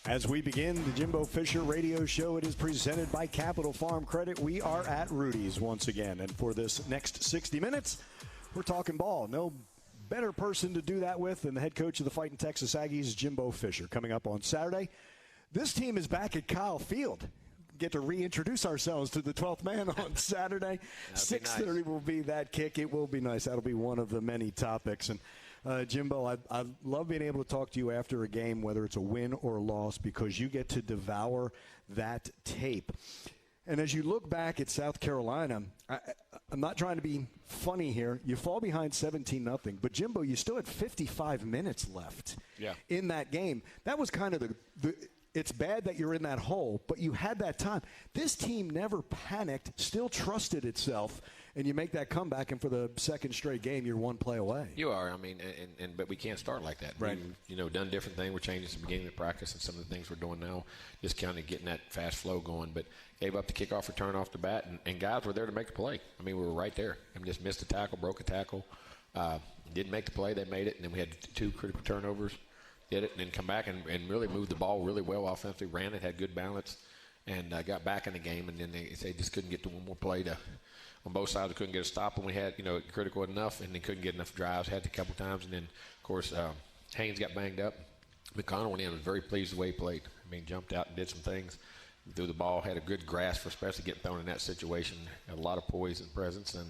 As we begin the Jimbo Fisher Radio Show, it is presented by Capital Farm Credit. We are at Rudy's once again, and for this next 60 minutes, we're talking ball. No better person to do that with than the head coach of the Fighting Texas Aggies, Jimbo Fisher. Coming up on Saturday, this team is back at Kyle Field. Get to reintroduce ourselves to the 12th man on Saturday. 6:30 nice. Will be that kick. It will be nice. That'll be one of the many topics. And Jimbo, I love being able to talk to you after a game, whether it's a win or a loss, because you get to devour that tape. And as you look back at South Carolina, I'm not trying to be funny here. You fall behind 17-0, but Jimbo, you still had 55 minutes left in that game. That was kind of the it's bad that you're in that hole, but you had that time. This team never panicked, still trusted itself, and you make that comeback, and for the second straight game, you're one play away. You are. I mean, but we can't start like that. Right. We've, done different things. We're changing some beginning of practice and some of the things we're doing now, just kind of getting that fast flow going. But gave up the kickoff return off the bat, and guys were there to make the play. I mean, we were right there. I mean, just missed a tackle, broke a tackle, didn't make the play. They made it, and then we had two critical turnovers. Did it, and then come back and really moved the ball really well offensively, ran it, had good balance, and got back in the game. And then they just couldn't get to one more play on both sides. They couldn't get a stop, and we had, critical enough, and they couldn't get enough drives. Had it a couple times, and then, of course, Haynes got banged up. McConnell went in and was very pleased the way he played. I mean, jumped out and did some things. Threw the ball, had a good grasp for especially getting thrown in that situation. Had a lot of poise and presence, and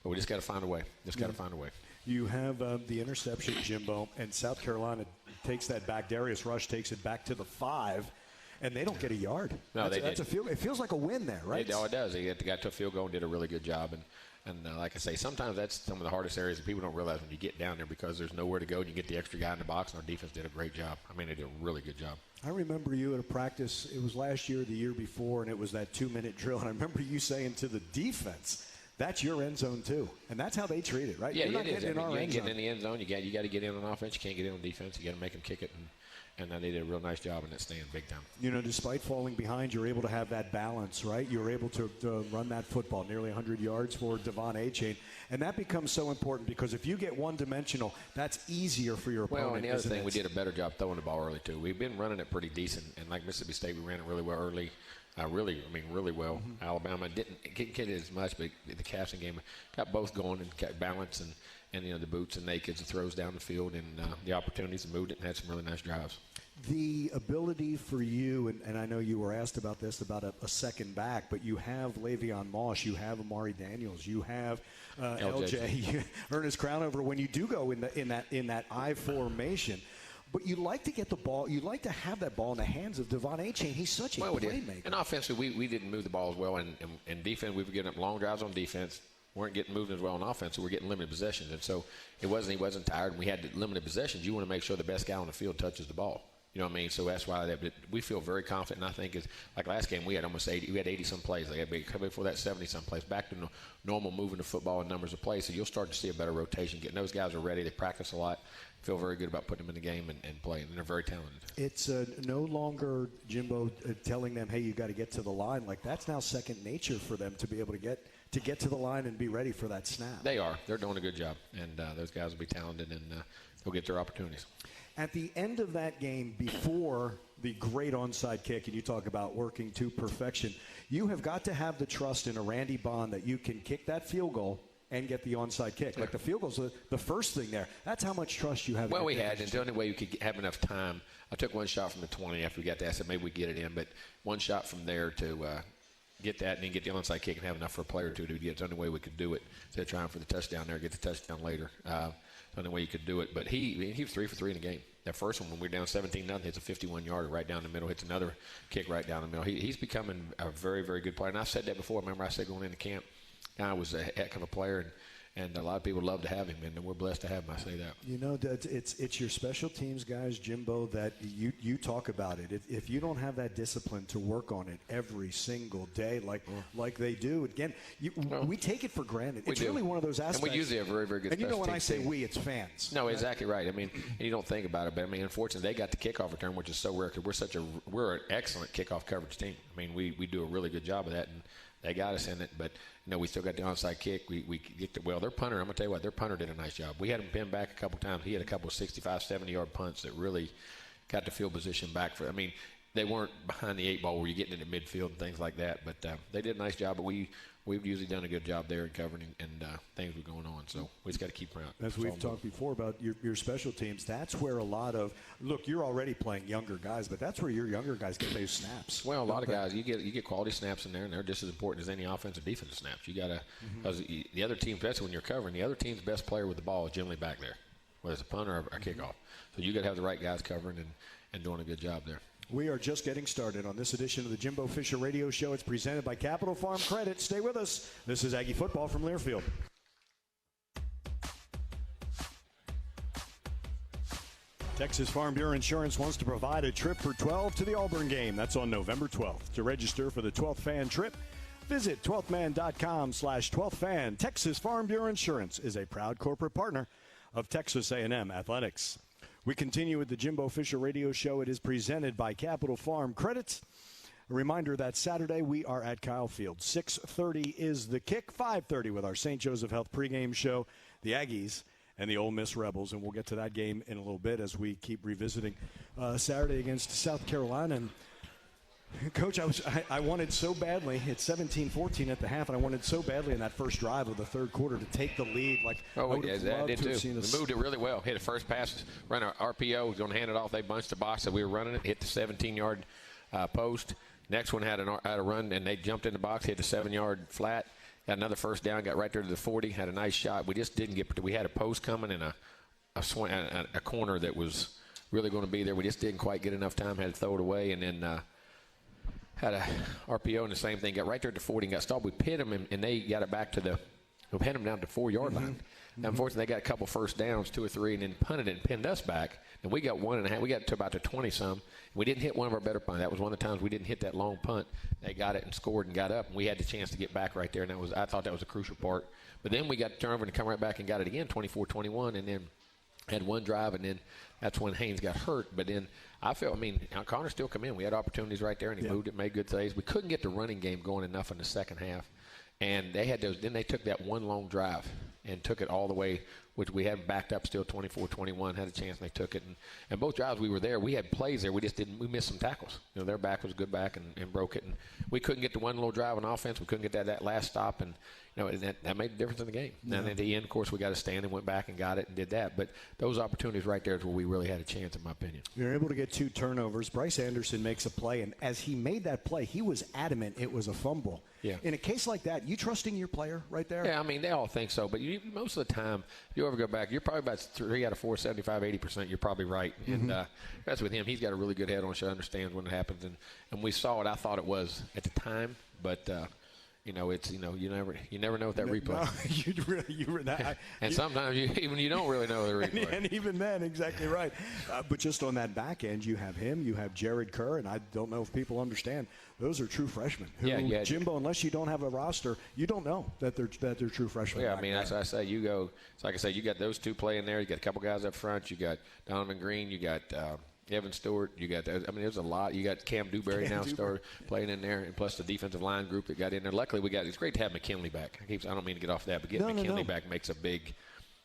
but we just got to find a way. Got to find a way. You have the interception, Jimbo, and South Carolina takes that back. Darius Rush takes it back to the 5, and they don't get a yard. No, that's a field. It feels like a win there, right? It does. They got to a field goal and did a really good job. And like I say, sometimes that's some of the hardest areas that people don't realize when you get down there, because there's nowhere to go and you get the extra guy in the box, and our defense did a great job. I mean, they did a really good job. I remember you at a practice, it was last year or the year before, and it was that 2-minute drill, and I remember you saying to the defense, that's your end zone too, and that's how they treat it, right? Yeah, You're not it is. getting in our you end ain't zone. getting in the end zone. You got to get in on offense. You can't get in on defense. You got to make them kick it, and they did a real nice job in that stand, big time. Despite falling behind, you're able to have that balance, right? You're able to run that football nearly 100 yards for Devon Achane, and that becomes so important because if you get one-dimensional, that's easier for your opponent. Well, and the other thing, we did a better job throwing the ball early too. We've been running it pretty decent, and like Mississippi State, we ran it really well early. Really well. Mm-hmm. Alabama didn't get it as much, but the Casson game got both going and kept balance and the boots and nakeds, the throws down the field, and the opportunities and moved it and had some really nice drives. The ability for you, and I know you were asked about this, about a second back, but you have Le'Veon Moss, you have Amari Daniels, you have LJ, Ernest Crownover. When you do go in that I formation. But you like to get the ball. You like to have that ball in the hands of Devon Achane. He's such a playmaker. And offensively, we didn't move the ball as well. And defense, we were getting up long drives on defense. Weren't getting moved as well on offense, so we're getting limited possessions. And so he wasn't tired. And we had limited possessions. You want to make sure the best guy on the field touches the ball. You know what I mean? So that's why we feel very confident. And I think it's like last game we had almost 80. We had 80-some plays. Like before that, 70-some plays. Back to normal moving the football and numbers of plays. So you'll start to see a better rotation. Getting those guys are ready. They practice a lot. Feel very good about putting them in the game and playing. And they're very talented. It's no longer, Jimbo, telling them, hey, you got to get to the line. Like that's now second nature for them to be able to get to the line and be ready for that snap. They are. They're doing a good job. And those guys will be talented and they'll get their opportunities. At the end of that game, before the great onside kick, and you talk about working to perfection, you have got to have the trust in a Randy Bond that you can kick that field goal and get the onside kick. Like the field goal's the first thing there. That's how much trust you have. Well, we had, and the only way you could have enough time. I took one shot from the 20 after we got that. I said maybe we get it in, but one shot from there to get that and then get the onside kick and have enough for a player or two to get it. It's the only way we could do it. Instead of trying for the touchdown there, get the touchdown later. The only way you could do it. But he was 3 for 3 in the game. That first one, when we were down 17-0, hits a 51-yarder right down the middle, hits another kick right down the middle. He's becoming a very, very good player. And I've said that before. Remember I said going into camp, guy was a heck of a player, and a lot of people love to have him, and we're blessed to have him. I say that. It's your special teams guys, Jimbo, that you talk about it. If you don't have that discipline to work on it every single day like they do, again, we take it for granted. It's really one of those aspects. And we usually have very, very good. And when I say we, it's fans. No, exactly right. I mean, and you don't think about it, but I mean, unfortunately, they got the kickoff return, which is so rare because we're an excellent kickoff coverage team. I mean, we do a really good job of that, and they got us in it, but we still got the onside kick. We get their punter. I'm gonna tell you what, their punter did a nice job. We had him pinned back a couple times. He had a couple of 65, 70-yard punts that really got the field position back for. I mean, they weren't behind the 8 ball where you're getting into midfield and things like that, but they did a nice job. But we've usually done a good job there in covering, and things were going on. So we just got to keep around. As we've talked before about your special teams, that's where a lot of you're already playing younger guys, but that's where your younger guys get those snaps. Well, a lot of guys, you get quality snaps in there, and they're just as important as any offensive defensive snaps. You got to, because the other team, especially when you're covering, the other team's best player with the ball is generally back there, whether it's a punt or a kickoff. So you got to have the right guys covering and doing a good job there. We are just getting started on this edition of the Jimbo Fisher Radio Show. It's presented by Capital Farm Credit. Stay with us. This is Aggie Football from Learfield. Texas Farm Bureau Insurance wants to provide a trip for 12 to the Auburn game. That's on November 12th. To register for the 12th fan trip, visit 12thman.com/12thfan. Texas Farm Bureau Insurance is a proud corporate partner of Texas A&M Athletics. We continue with the Jimbo Fisher Radio Show. It is presented by Capital Farm Credit. A reminder that Saturday we are at Kyle Field. 6:30 is the kick. 5:30 with our St. Joseph Health pregame show, the Aggies and the Ole Miss Rebels. And we'll get to that game in a little bit as we keep revisiting Saturday against South Carolina. And Coach, I wanted so badly. It's 17-14 at the half, and I wanted so badly in that first drive of the third quarter to take the lead. That did too. We moved it really well. Hit the first pass, run our RPO, was going to hand it off. They bunched the box, so we were running it. Hit the 17-yard post. Next one had a run, and they jumped in the box, hit the 7-yard flat. Got another first down, got right there to the 40. Had a nice shot. We just didn't get. We had a post coming and a corner that was really going to be there. We just didn't quite get enough time. Had to throw it away, and then. Had a RPO and the same thing. Got right there to 40 and got stopped. We pit them, and they got it back to we had them down to the 4-yard line. Unfortunately, they got a couple first downs, 2 or 3, and then punted it and pinned us back. And we got 1.5. We got to about the 20-some. We didn't hit one of our better punts. That was one of the times we didn't hit that long punt. They got it and scored and got up, and we had the chance to get back right there. And I thought that was a crucial part. But then we got the turnover and come right back and got it again, 24-21, and then had one drive, and then that's when Haynes got hurt. But then Connor still come in. We had opportunities right there, and he moved it, made good plays. We couldn't get the running game going enough in the second half. And they had those. Then they took that one long drive and took it all the way, which we had backed up still 24-21, had a chance, and they took it. And both drives we were there. We had plays there. We just didn't. We missed some tackles. Their back was good back and broke it. And we couldn't get the one little drive on offense. We couldn't get that last stop. And that made the difference in the game. Yeah. And at the end, of course, we got to stand and went back and got it and did that. But those opportunities right there is where we really had a chance, in my opinion. You're able to get 2 turnovers. Bryce Anderson makes a play, and as he made that play, he was adamant it was a fumble. Yeah. In a case like that, you trusting your player right there? Yeah, they all think so. But most of the time, if you ever go back, you're probably about 3 out of 4, 75, 80%. You're probably right. And that's with him. He's got a really good head on. She understands when it happens. And we saw it. I thought it was at the time, but you never know with that replay. And sometimes you don't really know the replay. And even then, exactly right. But just on that back end, you have him, you have Jared Kerr, and I don't know if people understand. Those are true freshmen. Jimbo, unless you don't have a roster, you don't know that they're true freshmen. Yeah, that's what I say. It's like I said, you got those 2 playing there. You got a couple guys up front. You got Donovan Green. You got Evan Stewart, you got there's a lot. You got Cam Dewberry started playing in there, and plus the defensive line group that got in there. Luckily, it's great to have McKinley back. I don't mean to get off that, but getting McKinley back makes a big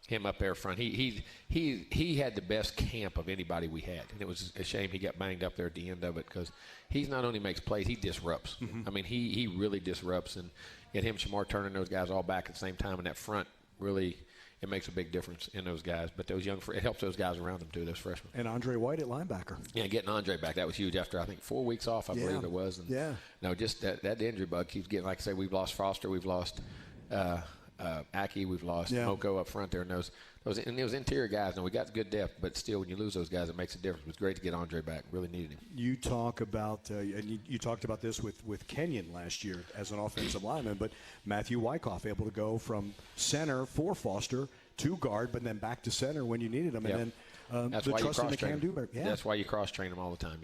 him up there front. He had the best camp of anybody we had, and it was a shame he got banged up there at the end of it because he not only makes plays, he disrupts. He really disrupts, and get him, Shamar Turner, and those guys all back at the same time in that front really. It makes a big difference in those guys. But it helps those guys around them, too, those freshmen. And Andre White at linebacker. Yeah, getting Andre back, that was huge after, I think, 4 weeks off, I believe it was. And no, just that injury bug keeps getting, like I say, we've lost Foster, we've lost Aki, we've lost Moko up front there. And those interior guys, we got good depth, but still, when you lose those guys, it makes a difference. It was great to get Andre back. Really needed him. You talk about, and you talked about this with Kenyon last year as an offensive lineman, but Matthew Wyckoff able to go from center for Foster to guard, but then back to center when you needed him. And then that's the why trust in the Cam Dewberry. Yeah. That's why you cross-train them all the time.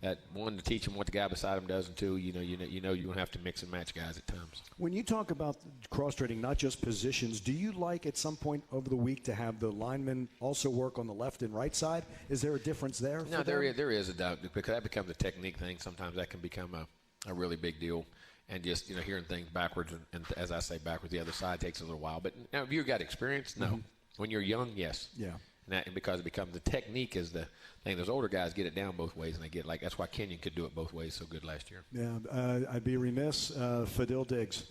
That one, to teach them what the guy beside him does, and 2, you're going to have to mix and match guys at times. When you talk about cross-training, not just positions, do you like at some point over the week to have the linemen also work on the left and right side? Is there a difference there? No, there is a doubt, because that becomes a technique thing. Sometimes that can become a really big deal. And just, hearing things backwards, and as I say, backwards, the other side takes a little while. But now, have you got experience? No. When you're young, yes. Yeah. And because it becomes the technique is the thing. Those older guys get it down both ways, and they get that's why Kenyon could do it both ways so good last year. Yeah, I'd be remiss. Fadil Diggs.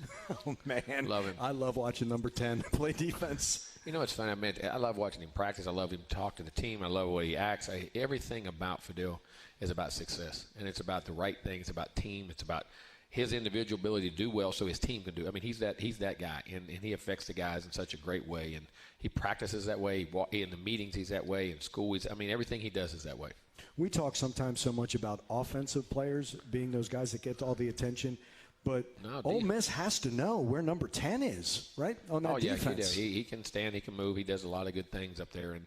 Oh, man. Love him. I love watching number 10 play defense. You know, it's funny. I love watching him practice. I love him talk to the team. I love the way he acts. Everything about Fadil is about success, and it's about the right thing. It's about team. It's about his individual ability to do well so his team can do. I mean, he's that guy, and he affects the guys in such a great way. And he practices that way. In the meetings, he's that way. In school, everything he does is that way. We talk sometimes so much about offensive players being those guys that get all the attention. But Ole Miss has to know where number 10 is, right, on that defense. Yeah, he can stand, he can move, he does a lot of good things up there,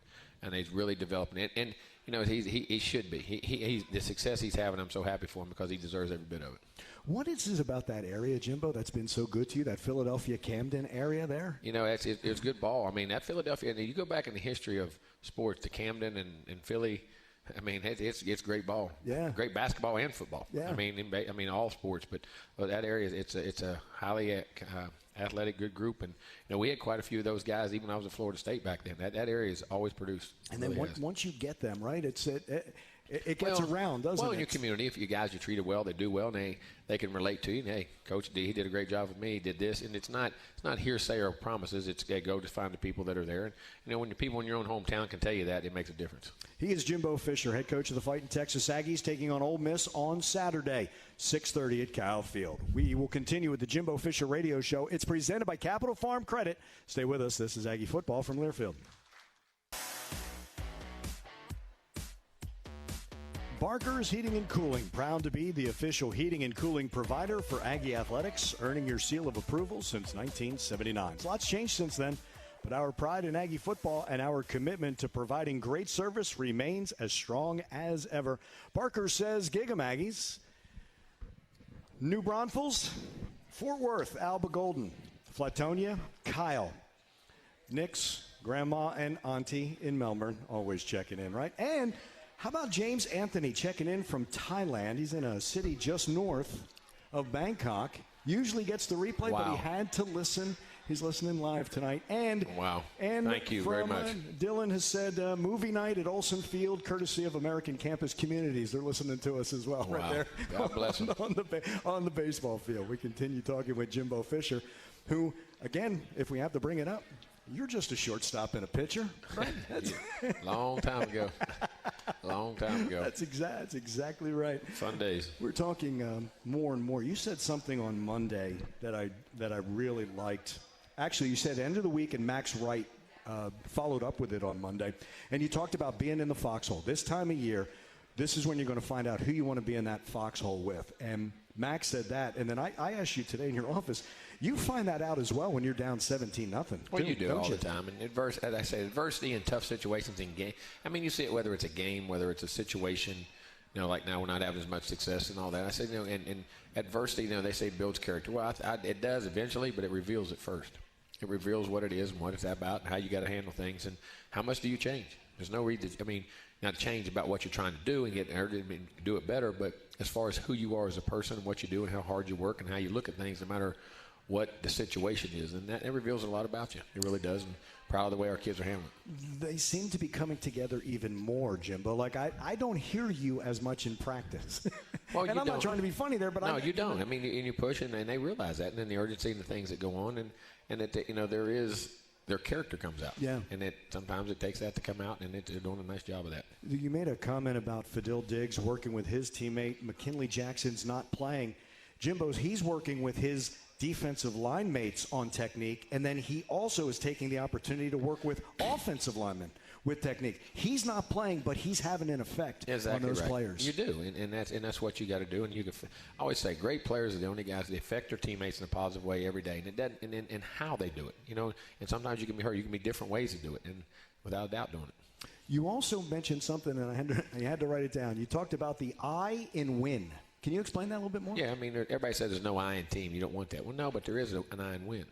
and he's really developing it. And you know, he should be. He's the success he's having, I'm so happy for him because he deserves every bit of it. What is it about that area, Jimbo, that's been so good to you, that Philadelphia-Camden area there? You know, it's good ball. I mean, that Philadelphia, and you go back in the history of sports, to Camden and Philly, I mean, it's great ball. Yeah. Great basketball and football. Yeah. I mean, all sports. But that area, it's a highly athletic, good group. And, you know, we had quite a few of those guys, even when I was at Florida State back then. That area is always produced. And then once you get them, right, it gets around, doesn't it? Well, in your community, if you guys are treated well, they do well, and they can relate to you. And, hey, Coach D, he did a great job with me. He did this. And it's not hearsay or promises. It's go to find the people that are there. And, you know, when the people in your own hometown can tell you that, it makes a difference. He is Jimbo Fisher, head coach of the Fighting Texas Aggies, taking on Ole Miss on Saturday, 6:30 at Kyle Field. We will continue with the Jimbo Fisher Radio Show. It's presented by Capital Farm Credit. Stay with us. This is Aggie Football from Learfield. Barker's Heating and Cooling, proud to be the official heating and cooling provider for Aggie Athletics, earning your seal of approval since 1979. A lot's changed since then, but our pride in Aggie football and our commitment to providing great service remains as strong as ever. Barker says, "Gig 'em, Aggies." New Braunfels, Fort Worth, Alba Golden, Flatonia, Kyle, Nick's grandma and auntie in Melbourne, always checking in, right? And how about James Anthony checking in from Thailand? He's in a city just north of Bangkok. Usually gets the replay, but he had to listen. He's listening live tonight. And thank you very much. Dylan has said movie night at Olson Field, courtesy of American Campus Communities. They're listening to us as well, right there. God bless them. on the baseball field. We continue talking with Jimbo Fisher, who, again, if we have to bring it up, you're just a shortstop and a pitcher, right? Long time ago. Long time ago. That's exactly right. Fun days. We're talking more and more. You said something on Monday that I really liked. Actually, you said end of the week, and Max Wright followed up with it on Monday. And you talked about being in the foxhole. This time of year, this is when you're going to find out who you want to be in that foxhole with. And Max said that. And then I asked you today in your office, you find that out as well when you're down 17-0. Well, you do all the time. And adversity in tough situations in game. I mean, you see it whether it's a game, whether it's a situation. You know, like now we're not having as much success and all that. I said, you know, and adversity, you know, they say builds character. Well, it does eventually, but it reveals it first. It reveals what it is and what it's about and how you got to handle things and how much do you change. There's no reason. I mean, not change about what you're trying to do and do it better, but as far as who you are as a person and what you do and how hard you work and how you look at things, no matter what the situation is, and that reveals a lot about you. It really does, and proud of the way our kids are handling it. They seem to be coming together even more, Jimbo. Like, I don't hear you as much in practice. Well, and I'm not trying to be funny there, but no, you don't. I mean, and you push, and they realize that, and then the urgency and the things that go on, and that, you know, their character comes out. Yeah. And sometimes it takes that to come out, and they're doing a nice job of that. You made a comment about Fadil Diggs working with his teammate. McKinley Jackson's not playing. Jimbo's, he's working with his defensive line mates on technique, and then he also is taking the opportunity to work with offensive linemen with technique. He's not playing, but he's having an effect on those players. You do, and that's what you got to do. And I always say, great players are the only guys that affect their teammates in a positive way every day, and it doesn't, and how they do it. You know, and sometimes you can be hurt. You can be different ways to do it, and without a doubt, doing it. You also mentioned something, and I had to write it down. You talked about the I in win. Can you explain that a little bit more? Yeah, I mean, everybody says there's no I in team. You don't want that. Well, no, but there is an I in win.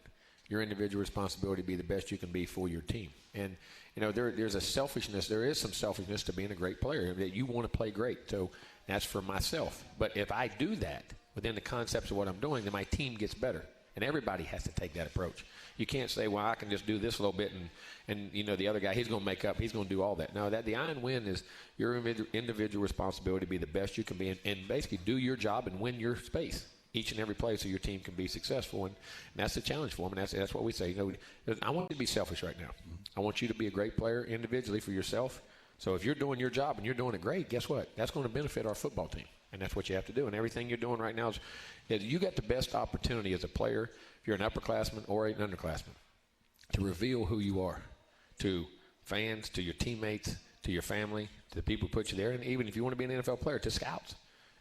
Your individual responsibility to be the best you can be for your team. And, you know, there's a selfishness. There is some selfishness to being a great player. That you want to play great. So that's for myself. But if I do that within the concepts of what I'm doing, then my team gets better. And everybody has to take that approach. You can't say, well, I can just do this a little bit and the other guy, he's going to make up, he's going to do all that. No, the iron win is your individual responsibility to be the best you can be and basically do your job and win your space each and every play so your team can be successful. And that's the challenge for them. And that's what we say. I want you to be selfish right now. I want you to be a great player individually for yourself. So if you're doing your job and you're doing it great, guess what? That's going to benefit our football team. And that's what you have to do. And everything you're doing right now is you got the best opportunity as a player, if you're an upperclassman or an underclassman, to reveal who you are to fans, to your teammates, to your family, to the people who put you there, and even if you want to be an NFL player, to scouts.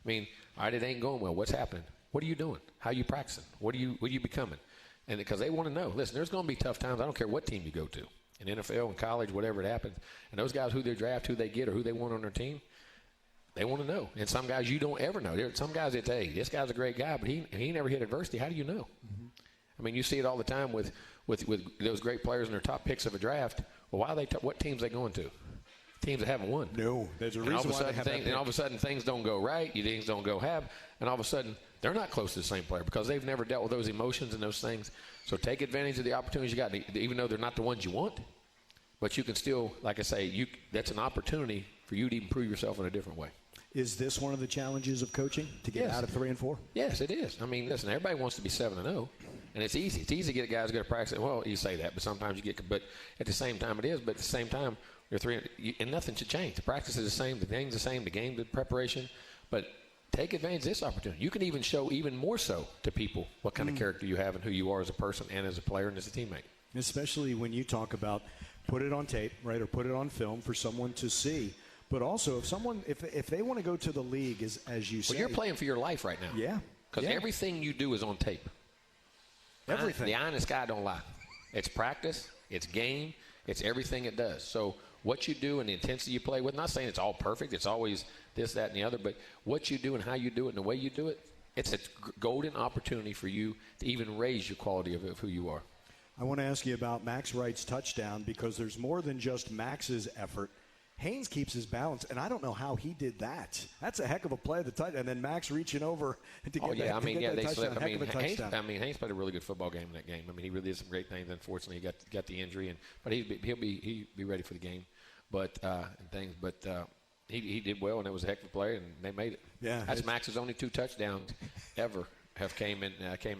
I mean, all right, it ain't going well. What's happening? What are you doing? How are you practicing? What are you becoming? And because they want to know. Listen, there's going to be tough times. I don't care what team you go to, in NFL, in college, whatever it happens. And those guys, who they draft, who they get, or who they want on their team, they want to know. And some guys you don't ever know. There's some guys that say, hey, this guy's a great guy, but he never hit adversity. How do you know? Mm-hmm. I mean, you see it all the time with those great players and their top picks of a draft. Well, what teams are they going to? Teams that haven't won. No, there's a reason why they have that pick. And all of a sudden things don't go right, things don't go and all of a sudden they're not close to the same player because they've never dealt with those emotions and those things. So take advantage of the opportunities you got, even though they're not the ones you want. But you can still, like I say, that's an opportunity for you to even prove yourself in a different way. Is this one of the challenges of coaching, to get out of 3-4? Yes, it is. I mean, listen, everybody wants to be 7-0, and it's easy. It's easy to get guys to go to practice. Well, you say that, but sometimes you get. But at the same time, it is. But at the same time, you're 3, and nothing should change. The practice is the same. The game's the same. The game, the preparation. But take advantage of this opportunity. You can even show even more so to people what kind of character you have and who you are as a person and as a player and as a teammate. Especially when you talk about put it on tape, right, or put it on film for someone to see. But also, if they want to go to the league, as you say. Well, you're playing for your life right now. Yeah. Because everything you do is on tape. Everything. The eye in the sky don't lie. It's practice. It's game. It's everything it does. So what you do and the intensity you play with, not saying it's all perfect. It's always this, that, and the other. But what you do and how you do it and the way you do it, it's a golden opportunity for you to even raise your quality of who you are. I want to ask you about Max Wright's touchdown because there's more than just Max's effort. Haynes keeps his balance, and I don't know how he did that. That's a heck of a play, and then Max reaching over to get that touchdown. Haynes played a really good football game in that game. I mean, he really did some great things. Unfortunately, he got the injury, but he'll be ready for the game. He did well, and it was a heck of a play, and they made it. Yeah, that's Max's only 2 touchdowns ever. Came in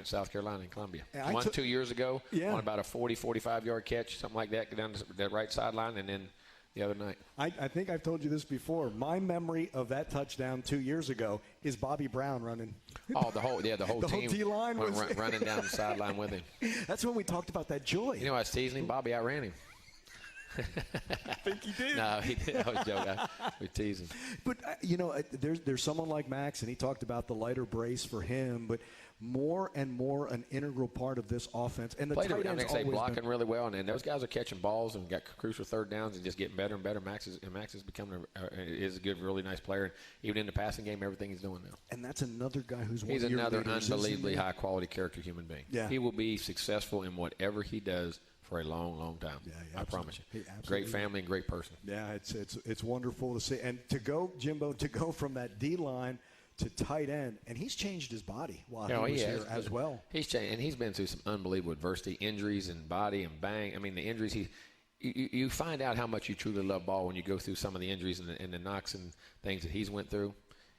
South Carolina in Columbia. One 2 years ago, on about a 45-yard catch, something like that, down that right sideline, and then the other night. I think I've told you this before. My memory of that touchdown 2 years ago is Bobby Brown running. Oh, the whole team. Whole D-line was running down the sideline with him. That's when we talked about that joy. You know, I was teasing him. Bobby outran him. I think he did. No, he did. I was joking. We teased him. But, there's someone like Max, and he talked about the lighter brace for him, but more and more an integral part of this offense. And the tight ends always blocking really well, and those guys are catching balls and got crucial third downs and just getting better and better. Max is becoming is a good, really nice player. And even in the passing game, everything he's doing now. And that's another guy who's he's another unbelievably high-quality character human being. Yeah. He will be successful in whatever he does for a long, long time. Yeah, I promise you. Great family and great person. Yeah, it's wonderful to see. And to go, Jimbo, from that D-line to tight end, and he's changed his body while he was here as well. He's changed, and he's been through some unbelievable adversity, injuries and body and bang. I mean, the injuries, you find out how much you truly love ball when you go through some of the injuries and the knocks and things that he's went through.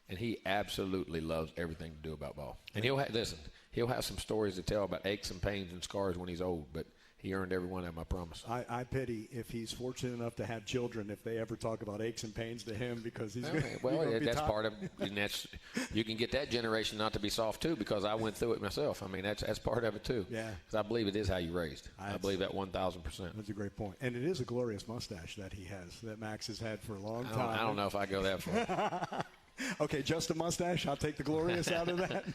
And he absolutely loves everything to do about ball. And he'll have some stories to tell about aches and pains and scars when he's old, but he earned every one of them, I promise. I pity if he's fortunate enough to have children, if they ever talk about aches and pains to him, because he's that's part of – and that's you can get that generation not to be soft too, because I went through it myself. I mean, that's part of it too. Yeah. Because I believe it is how you raised. I believe that 1,000%. That's a great point. And it is a glorious mustache that he has, that Max has had for a long time. I don't know if I go that far. Okay, just a mustache. I'll take the glorious out of that.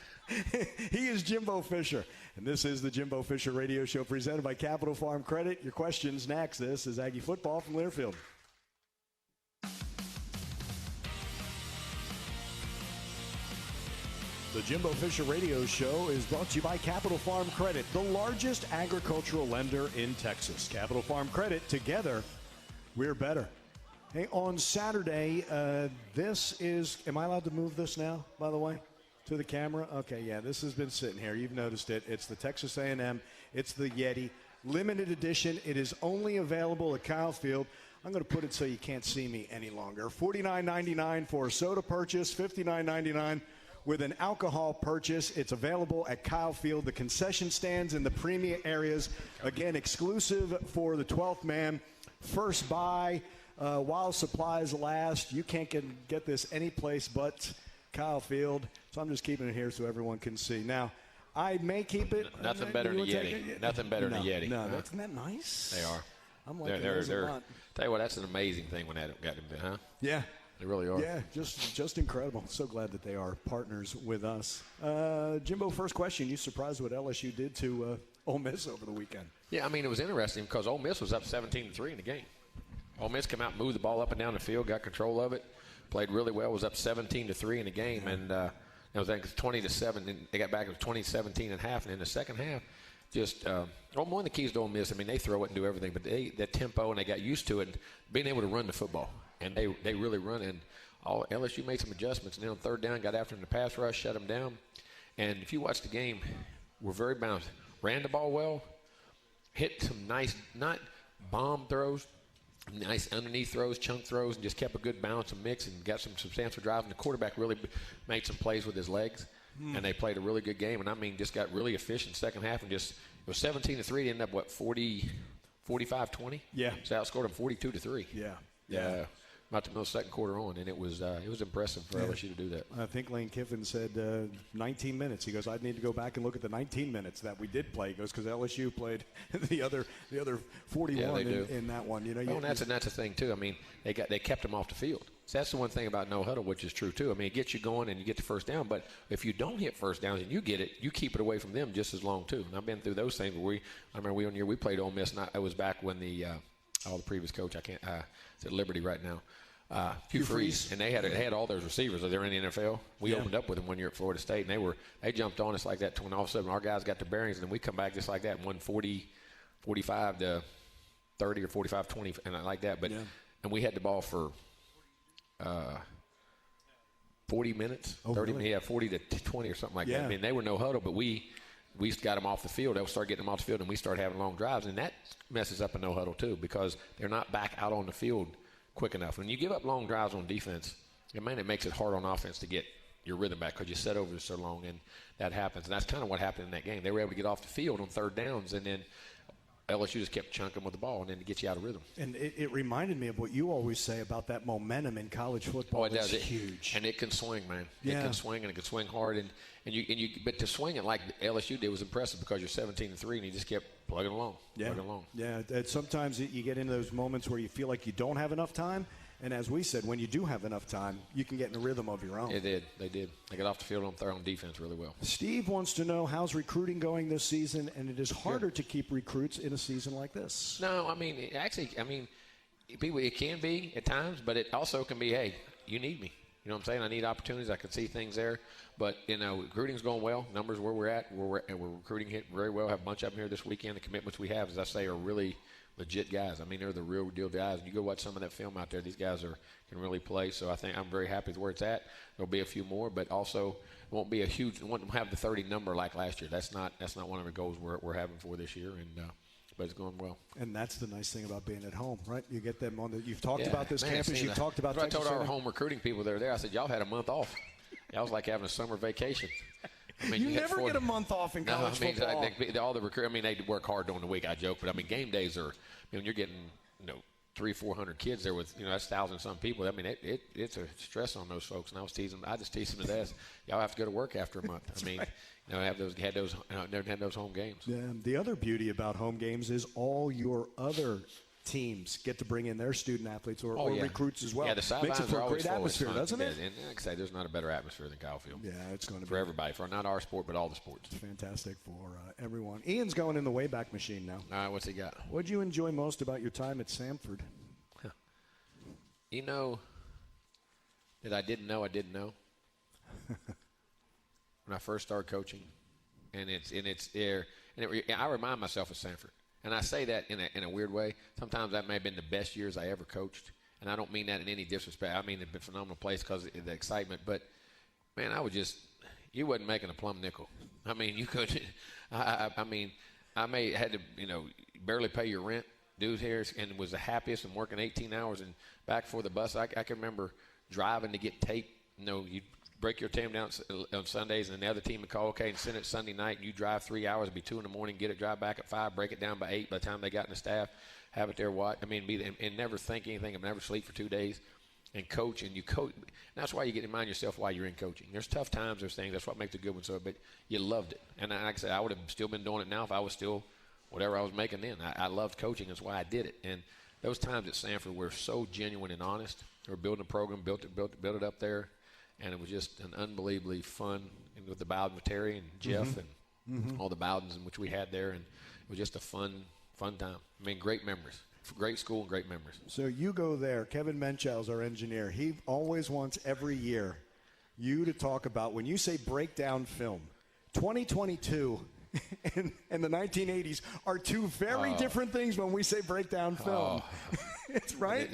He is Jimbo Fisher, and this is the Jimbo Fisher Radio Show presented by Capital Farm Credit. Your questions next. This is Aggie Football from Learfield. The Jimbo Fisher Radio Show is brought to you by Capital Farm Credit, the largest agricultural lender in Texas. Capital Farm Credit, together, we're better. Hey, on Saturday, this is – am I allowed to move this now, by the way? to the camera. Okay, yeah, this has been sitting here. You've noticed it. It's the Texas A&M. It's the Yeti. Limited edition. It is only available at Kyle Field. I'm going to put it so you can't see me any longer. $49.99 for a soda purchase, $59.99 with an alcohol purchase. It's available at Kyle Field, the concession stands in the premium areas. Again, exclusive for the 12th man. First buy while supplies last. You can't get this any place but Kyle Field. So I'm just keeping it here so everyone can see. Now, I may keep it. Nothing better than a Yeti. Nothing better than a Yeti. No, isn't that nice? They are. I'm liking those a lot. Tell you what, that's an amazing thing when that got them there, huh? Yeah. They really are. Yeah, just incredible. So glad that they are partners with us. Jimbo, first question. You surprised what LSU did to Ole Miss over the weekend? Yeah, I mean, it was interesting because Ole Miss was up 17-3 in the game. Ole Miss came out and moved the ball up and down the field, got control of it, played really well, was up 17-3 in the game, and it was 20-7. And they got back, it was 20-17 and a half, and in the second half, one of the keys to Ole Miss, I mean, they throw it and do everything, but that tempo, and they got used to it, and being able to run the football. And they really run, and LSU made some adjustments. And then on third down, got after them in the pass rush, shut them down. And if you watch the game, we're very balanced. Ran the ball well, hit some nice, not bomb throws, nice underneath throws, chunk throws, and just kept a good balance and mix and got some substantial drive. And the quarterback really made some plays with his legs, and they played a really good game. And, I mean, just got really efficient second half and just – it was 17-3. They ended up, 45-20? Yeah. So outscored them 42-3. Yeah. About the middle second quarter on, and it was impressive for LSU to do that. I think Lane Kiffin said 19 minutes. He goes, I'd need to go back and look at the 19 minutes that we did play. He goes, because LSU played the other 41 in that one. You know, and that's the thing too. I mean, they kept them off the field. So that's the one thing about no huddle, which is true too. I mean, it gets you going and you get the first down, but if you don't hit first downs and you get it, you keep it away from them just as long too. And I've been through those things. I remember we played Ole Miss. And I was back when the previous coach, it's at Liberty right now. Hugh Freeze, and they had all those receivers. They're in the NFL. We opened up with them 1 year at Florida State, and they jumped on us like that. When all of a sudden our guys got the bearings, and then we come back just like that, and won 45 to 30 or 45-20, and like that. But and we had the ball for 40 minutes, 30 minutes, 40 to 20 or something like that. I mean, they were no huddle, but we got them off the field. They started getting them off the field, and we started having long drives, and that messes up a no huddle too because they're not back out on the field quick enough. When you give up long drives on defense, it makes it hard on offense to get your rhythm back because you set over so long, and that happens. And that's kind of what happened in that game. They were able to get off the field on third downs, and then LSU just kept chunking with the ball and then to get you out of rhythm. And it reminded me of what you always say about that momentum in college football. Oh, it does. It's huge. And it can swing, man. Yeah. It can swing, and it can swing hard. But to swing it like LSU did was impressive because you're 17-3 and you just kept plugging along. Yeah. Sometimes you get into those moments where you feel like you don't have enough time. And as we said, when you do have enough time, you can get in a rhythm of your own. They did. They got off the field on defense really well. Steve wants to know, how's recruiting going this season? And it is harder to keep recruits in a season like this. No, I mean, people, it can be at times, but it also can be, hey, you need me. You know what I'm saying? I need opportunities. I can see things there. But, recruiting's going well. Numbers where we're at, and we're recruiting it very well. Have a bunch of them here this weekend. The commitments we have, as I say, are really legit guys. I mean, they're the real deal guys. And you go watch some of that film out there, these guys can really play. So I think I'm very happy with where it's at. There'll be a few more, but also won't have the 30 number like last year. That's not one of the goals we're having for this year, but it's going well. And that's the nice thing about being at home, right? You get them on you've talked about this campus. You've talked about Texas. I told our home recruiting people that were there, I said, y'all had a month off. Y'all was like having a summer vacation. I mean, you never get a month off in college football. All the they work hard during the week. I joke, but I mean, game days are. When you're getting 300-400 kids there with that's 1,000-some people. I mean, it's a stress on those folks. And I just teased them to death. Y'all have to go to work after a month. I mean, never had those home games. Yeah. The other beauty about home games is all your other teams get to bring in their student athletes or recruits as well. Yeah, the sidelines makes it for a great atmosphere, doesn't it? And like I say, there's not a better atmosphere than Kyle Field. Yeah, it's going to be for everybody, for not our sport, but all the sports. It's fantastic for everyone. Ian's going in the Wayback Machine now. All right, what's he got? What did you enjoy most about your time at Samford? That I didn't know. When I first started coaching, and it's there, and I remind myself of Samford. And I say that in a weird way. Sometimes that may have been the best years I ever coached. And I don't mean that in any disrespect. I mean, it's been a phenomenal place because of the excitement. But, man, I would just you wasn't making a plumb nickel. I mean, you couldn't. I mean, I had to, barely pay your rent, dude here, and was the happiest and working 18 hours and back for the bus. I can remember driving to get tape. You break your team down on Sundays, and the other team would call, okay, and send it Sunday night, and you drive 3 hours, it'd be 2 in the morning, get it, drive back at 5, break it down by 8 by the time they got in the staff, have it there, watch. I mean, and never think anything, and never sleep for 2 days, and coach, and you coach. And that's why you get to remind yourself why you're in coaching. There's tough times, there's things, that's what makes a good one, but you loved it. And like I said, I would have still been doing it now if I was still whatever I was making then. I loved coaching, that's why I did it. And those times at Sanford were so genuine and honest. We were building a program, built it up there. And it was just an unbelievably fun, and with the Bowden with Terry and Jeff and all the Bowdens in which we had there. And it was just a fun time. I mean, great memories. Great school and great memories. So you go there. Kevin Menchow's our engineer. He always wants every year you to talk about, when you say breakdown film, 2022 and the 1980s are two very different things when we say breakdown film. It's right.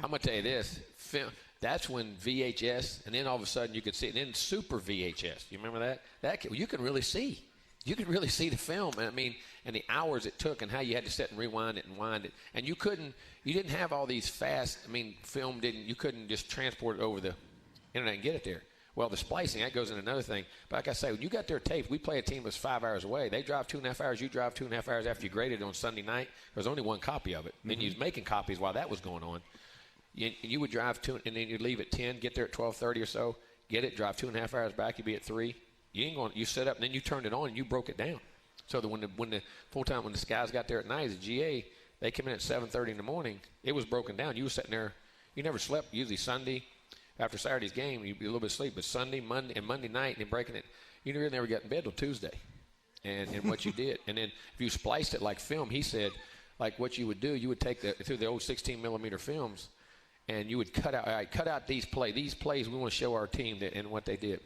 I'm going to tell you this. Film. That's when VHS, and then all of a sudden you could see it. And then Super VHS. You remember that? You could really see. You could really see the film. I mean, and the hours it took, and how you had to sit and rewind it and wind it. And you didn't have all these fast. I mean, you couldn't just transport it over the internet and get it there. Well, the splicing, that goes in another thing. But like I say, when you got their tape, we play a team that's 5 hours away. They drive 2.5 hours. You drive 2.5 hours after you graded it on Sunday night. There's only one copy of it. Then you was making copies while that was going on. You would drive and then you'd leave at 10, get there at 12:30 or so, get it, drive 2.5 hours back, you'd be at 3. You set up, and then you turned it on and you broke it down. So that when the full time, when the guys got there at night, the GA, they came in at 7:30 in the morning. It was broken down. You were sitting there. You never slept. Usually Sunday, after Saturday's game, you'd be a little bit of sleep. But Sunday, Monday night, and then breaking it, you really never got in bed till Tuesday. And what you did, and then if you spliced it like film, he said, like what you would do, you would take through the old 16 millimeter films. And you would cut out these plays. These plays we want to show our team and what they did.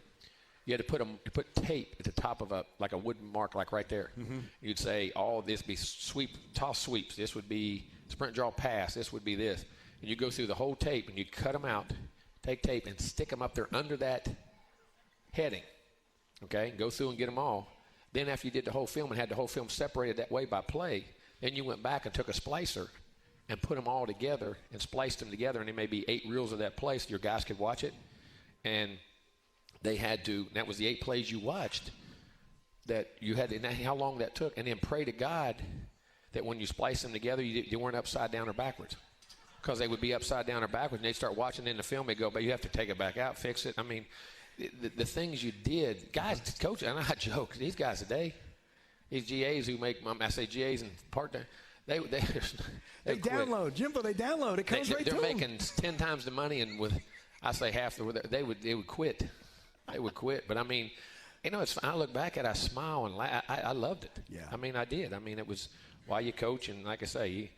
You had to put tape at the top of a wooden mark, like right there. You'd say, this would be toss sweeps. This would be sprint draw pass. This would be this. And you go through the whole tape, and you'd cut them out, take tape, and stick them up there under that heading. Okay? Go through and get them all. Then after you did the whole film and had the whole film separated that way by play, then you went back and took a splicer and put them all together and spliced them together, and there may be 8 reels of that play so your guys could watch it. And they had to, that was the 8 plays you watched, that you had, and how long that took, and then pray to God that when you splice them together, you weren't upside down or backwards. Because they would be upside down or backwards, and they'd start watching in the film, they'd go, but you have to take it back out, fix it. I mean, the things you did, guys, coach, and I joke, these guys today, these GAs who make, I say GAs and part-time, They download, Jimbo. They download. It comes right to them. They're making 10 times the money, and with I say half they would quit. They would quit. But I mean, I look back at it, I smile and laugh. I loved it. Yeah. I mean, I did. I mean, it was why you coach, and like I say,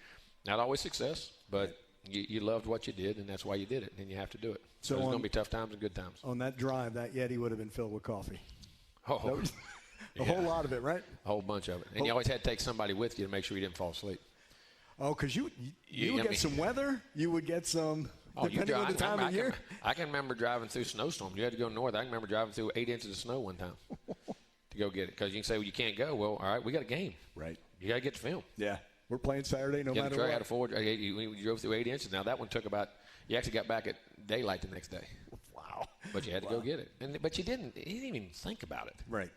not always success, but you loved what you did, and that's why you did it, and you have to do it. So there's going to be tough times and good times. On that drive, that Yeti would have been filled with coffee. Oh. A whole lot of it, right? A whole bunch of it. And you always had to take somebody with you to make sure you didn't fall asleep. Oh, because you would get some weather. You would get some, depending on the time of year. I can remember driving through snowstorms. You had to go north. I can remember driving through 8 inches of snow one time to go get it. Because you can say, well, you can't go. Well, all right, we got a game. Right. You got to get the film. Yeah. We're playing Saturday no matter what. Had a forward. You drove through 8 inches. Now, that one took you actually got back at daylight the next day. Wow. But you had to go get it. But you didn't even think about it. Right.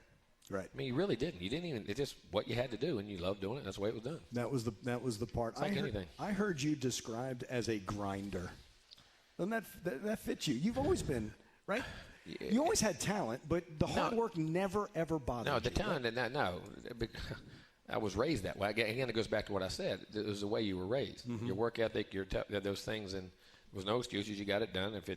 Right. I mean, you really didn't. You didn't even. It's just what you had to do, and you loved doing it. That's the way it was done. That was the part. It's like anything. I heard you described as a grinder. And that fits you. You've always been, right? Yeah. You always had talent, but the hard work never, ever bothered you. No, the talent, no. I was raised that way. Again, it goes back to what I said. It was the way you were raised. Mm-hmm. Your work ethic, those things, and there was no excuses. You got it done. If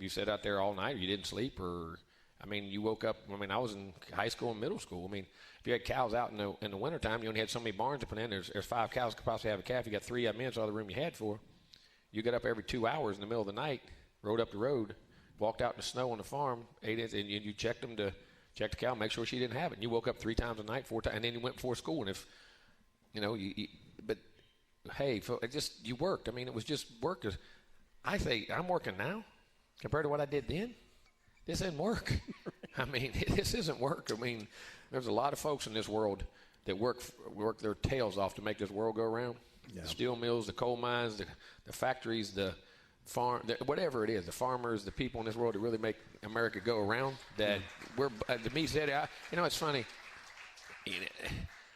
you sat out there all night or you didn't sleep or – I mean, you woke up. I mean, I was in high school and middle school. I mean, if you had cows out in the wintertime, you only had so many barns to put in. There's 5 cows could possibly have a calf. You got 3 of them in, so all the room you had for. You got up every 2 hours in the middle of the night, rode up the road, walked out in the snow on the farm, ate it, and you checked them to check the cow, make sure she didn't have it. And you woke up 3 times a night, 4 times, and then you went before school. And if, but hey, you worked. I mean, it was just work. I say I'm working now compared to what I did then. this isn't work. I mean, this isn't work. I mean, there's a lot of folks in this world that work their tails off to make this world go around. Yeah. The steel mills, the coal mines, the factories, the farm, whatever it is, the farmers, the people in this world that really make America go around. That we're, to me, said, it's funny.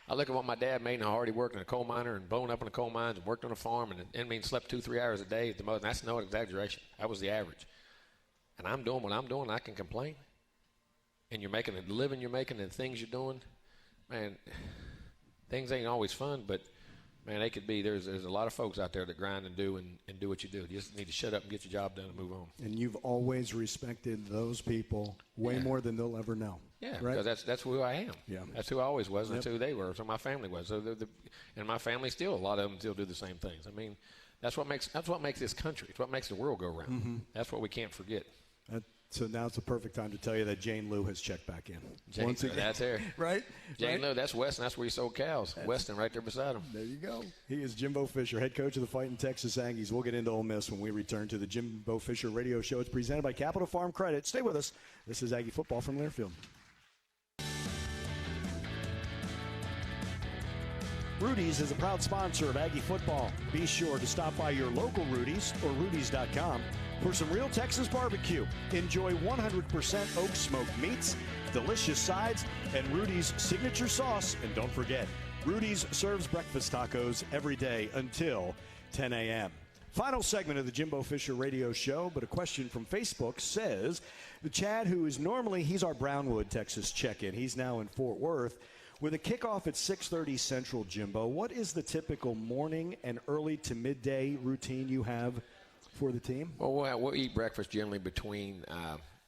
I look at what my dad made, and I already worked in a coal miner and blown up in the coal mines and worked on a farm and slept 2-3 hours a day at the most. And that's no exaggeration. That was the average. And I'm doing what I'm doing. I can complain. And you're making the living you're making and the things you're doing, man, things ain't always fun, but, man, they could be. There's a lot of folks out there that grind and do what you do. You just need to shut up and get your job done and move on. And you've always respected those people way more than they'll ever know. Yeah, right? Because that's who I am. Yeah. That's who I always was, and that's who they were. So my family was. So and my family still, a lot of them still do the same things. I mean, that's what makes this country. It's what makes the world go round. Mm-hmm. That's what we can't forget. So now it's the perfect time to tell you that Jane Lou has checked back in. Once again. That's her. Right? Jane Lou, that's Weston. That's where he sold cows. Weston right there beside him. There you go. He is Jimbo Fisher, head coach of the Fighting Texas Aggies. We'll get into Ole Miss when we return to the Jimbo Fisher Radio Show. It's presented by Capital Farm Credit. Stay with us. This is Aggie Football from Learfield. Rudy's is a proud sponsor of Aggie Football. Be sure to stop by your local Rudy's or Rudy's.com for some real Texas barbecue. Enjoy 100% oak smoked meats, delicious sides, and Rudy's signature sauce. And don't forget, Rudy's serves breakfast tacos every day until 10 a.m. Final segment of the Jimbo Fisher Radio Show, but a question from Facebook says, Chad, who is normally, he's our Brownwood, Texas check-in. He's now in Fort Worth. With a kickoff at 6:30 Central, Jimbo, what is the typical morning and early to midday routine you have for the team? Well, we'll eat breakfast generally between,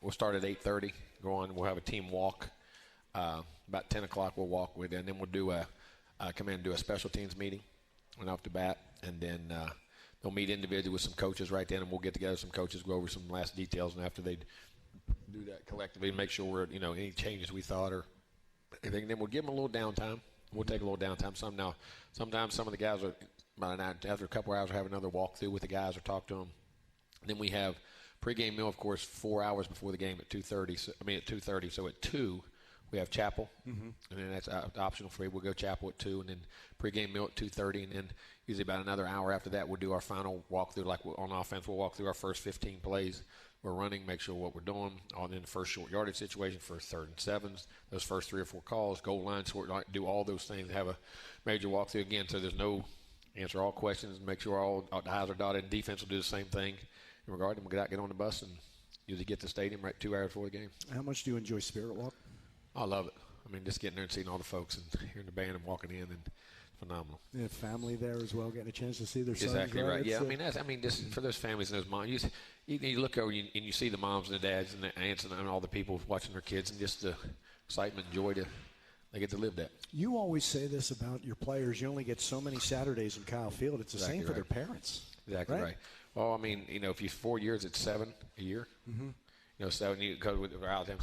we'll start at 8:30, go on, we'll have a team walk. About 10 o'clock we'll walk with it, and then we'll do come in and do a special teams meeting right off the bat, and then they'll meet individually with some coaches right then, and we'll get together some coaches, go over some last details, and after they do that collectively, make sure we're, any changes we thought or anything, then we'll give them a little downtime. We'll take a little downtime. Sometimes some of the guys after a couple hours, we'll have another walkthrough with the guys or talk to them. Then we have pregame meal, of course, 4 hours before the game at 2:30. At 2:30. So at 2, we have chapel, and then that's optional for you. We'll go chapel at 2, and then pregame meal at 2:30, and then usually about another hour after that, we'll do our final walkthrough. Like on offense, we'll walk through our first 15 plays. We're running, make sure what we're doing in the first short yardage situation, first 3rd and 7s, those first 3 or 4 calls, goal line, short, do all those things, have a major walkthrough again. So there's no answer all questions, make sure all the I's are dotted. Defense will do the same thing in regard. And we'll get on the bus and usually get to the stadium right 2 hours before the game. How much do you enjoy Spirit Walk? I love it. Just getting there and seeing all the folks and hearing the band and walking in and phenomenal. Yeah, family there as well, getting a chance to see their sons. Exactly right. Yeah, this for those families and those moms. You look over and you see the moms and the dads and the aunts and all the people watching their kids, and just the excitement and joy they get to live that. You always say this about your players. You only get so many Saturdays in Kyle Field. It's the same for their parents. Exactly right. Well, if you 4 years, it's 7 a year. Mm-hmm. 7 you go with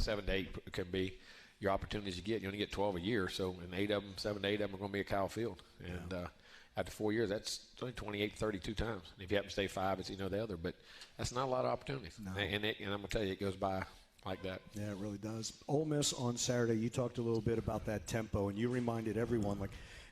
7 to 8 it could be. Your opportunities you only get 12 a year, so in 7 to 8 of them are going to be at Kyle Field. And after 4 years, that's only 28, 32 times. And if you happen to stay 5, it's the other. But that's not a lot of opportunities. No. And I'm going to tell you, it goes by like that. Yeah, it really does. Ole Miss on Saturday, you talked a little bit about that tempo, and you reminded everyone,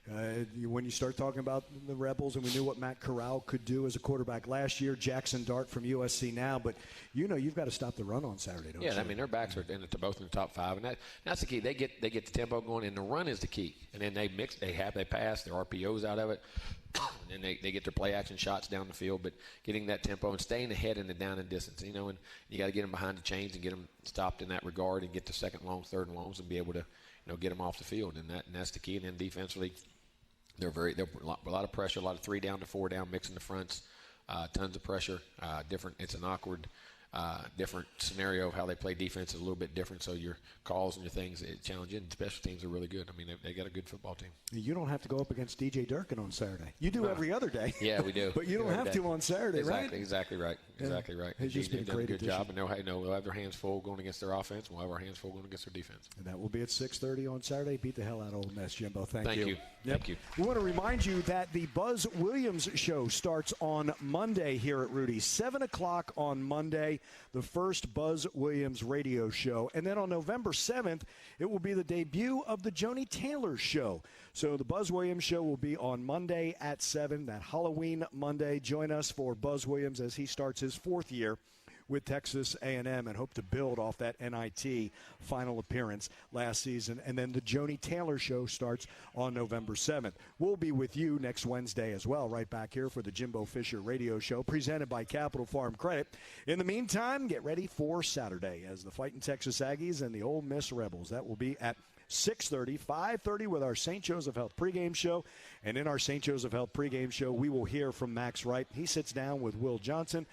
when you start talking about the Rebels, and we knew what Matt Corral could do as a quarterback last year, Jackson Dart from USC now, but you've got to stop the run on Saturday, don't you? Yeah, their backs are both in the top 5, and that's the key. They get the tempo going, and the run is the key. And then they pass, their RPOs out of it, and then they get their play action shots down the field, but getting that tempo and staying ahead in the down and distance, and you got to get them behind the chains and get them stopped in that regard and get to second longs, third and longs, and be able to get them off the field, and that's the key. And then defensively, they're a lot of pressure, a lot of 3 down to 4 down, mixing the fronts, tons of pressure. It's an awkward, different scenario of how they play defense is a little bit different. So your calls and your things challenge it. Special teams are really good. They got a good football team. You don't have to go up against DJ Durkin on Saturday. You do every other day. Yeah, we do. But you don't have to on Saturday, right? Exactly right. Exactly right. He's just been a great good job, and they'll have their hands full going against their offense. We'll have our hands full going against their defense. And that will be at 6:30 on Saturday. Beat the hell out of Ole Miss, Jimbo. Thank you. Thank you. We want to remind you that the Buzz Williams Show starts on Monday here at Rudy's, 7 o'clock on Monday. Saturday, the first Buzz Williams radio show. And then on November 7th, it will be the debut of the Joni Taylor Show. So the Buzz Williams Show will be on Monday at 7, that Halloween Monday. Join us for Buzz Williams as he starts his 4th year with Texas A&M and hope to build off that NIT final appearance last season. And then the Joni Taylor Show starts on November 7th. We'll be with you next Wednesday as well, right back here for the Jimbo Fisher Radio Show, presented by Capital Farm Credit. In the meantime, get ready for Saturday as the Fighting Texas Aggies and the Ole Miss Rebels. That will be at 6:30, 5:30 with our St. Joseph Health pregame show. And in our St. Joseph Health pregame show, we will hear from Max Wright. He sits down with Will Johnson.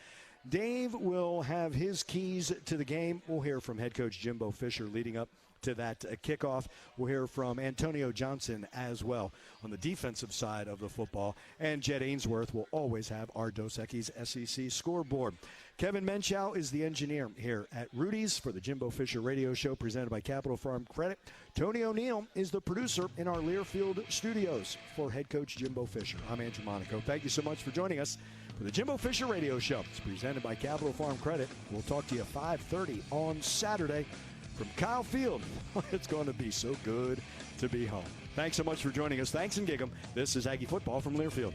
Dave will have his keys to the game. We'll hear from head coach Jimbo Fisher leading up to that kickoff. We'll hear from Antonio Johnson as well on the defensive side of the football. And Jed Ainsworth will always have our Dos Equis SEC scoreboard. Kevin Menchow is the engineer here at Rudy's for the Jimbo Fisher Radio Show, presented by Capital Farm Credit. Tony O'Neill is the producer in our Learfield studios for head coach Jimbo Fisher. I'm Andrew Monaco. Thank you so much for joining us for the Jimbo Fisher Radio Show. It's presented by Capital Farm Credit. We'll talk to you 5:30 on Saturday from Kyle Field. It's going to be so good to be home. Thanks so much for joining us. Thanks and gig 'em. This is Aggie Football from Learfield.